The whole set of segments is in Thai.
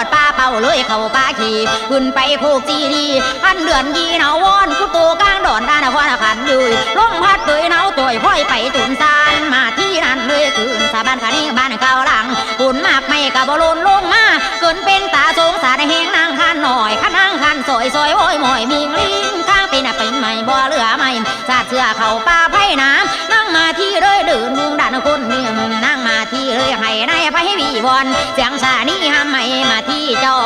ดป้าเป่าเลยเข้าป้าขี่ขึ้นไปโคกจีดีอันเดือนยีหนาววอนกุโตกลางดอนด้านควันขันยืยลมพัดเตยหนาวจ่อยค่อยไปตุนซานมาที่นั่นเลยคืนสาบ้านขานี้บ้านเก่าหลังปุ่นมากไม่กะบอลนลงมาเกินเป็นตาสงสารแหงนางคันหน่อยคันนางคันซอยซอยโอยหมอยมิงลิงข้างเป็นเป็นใหม่บ่เหลือใหม่สาดเสื้อเข่าป้าไผ่น้ำนั่งมาที่เลยเดินมุงดันคนเมียมนั่งมาที่เลยให้นายไผ่วีบอลเสียงสานี่ห้ามไม่มาที่จอ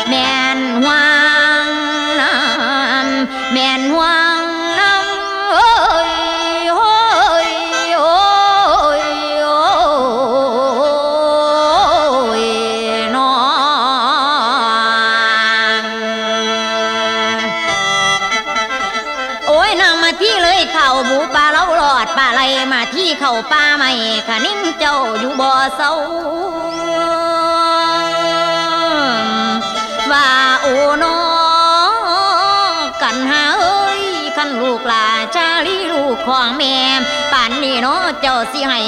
แม่นหวังน้ำแม่นหวังน้ำโอ้ยโอ้ยโอ้ยโอ้ยน้องโอ้ยนางมาที่เลยเข่าบูปลาเล้าหลอดปลาไหลมาที่เข่าปลาใหม่ขานิ่งเจ้าอยู่บ่อเศร้าว่าโอ้น้องกันหาเอ้ยคันลูกหลาชาลีลูกของแม่ป่านนี้เนาะเจ้าสิให้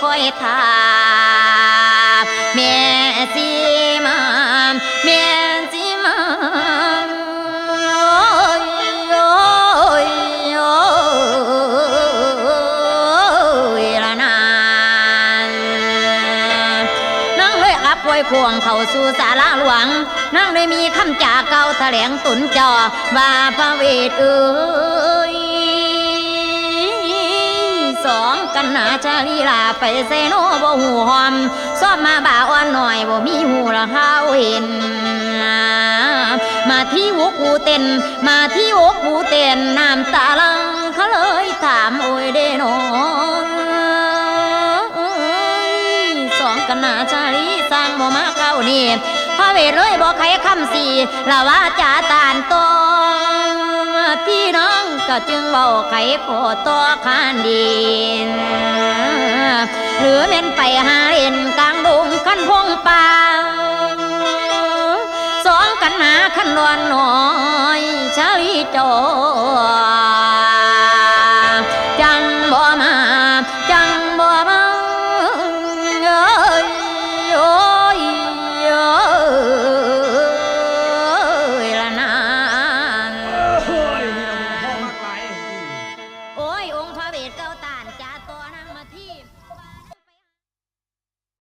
คอยทาแม่สิมาแม่สิมาควงเข้าสู่ศาลาหลวงนั่งได้มีคำจากเก่าแถลงตุนจอว่าพระเวทเอ้ยสองกันหนาชาลีลาไปเซโนบ่หูหอมซ้อมมาบ่าอ่อนหน่อยบ่มีหูละเฮาเห็นมาที่วกหูเต้นมาที่วกหูเต้นน้ำตาลังเขาเลยถามโอ้ยเด้น้องสองกันหนาชาลีสร้างบ่มาเข้านี่พระเวทเลยบอกใครคำสี่ละว่าจะตานตองพี่น้องก็จึงบอกใครพอต่อขานดินหรือเล่นไปหาเล่นกลางดงขันพงป่าสองกันหนาขันร้อนหน่อยชาลีจอ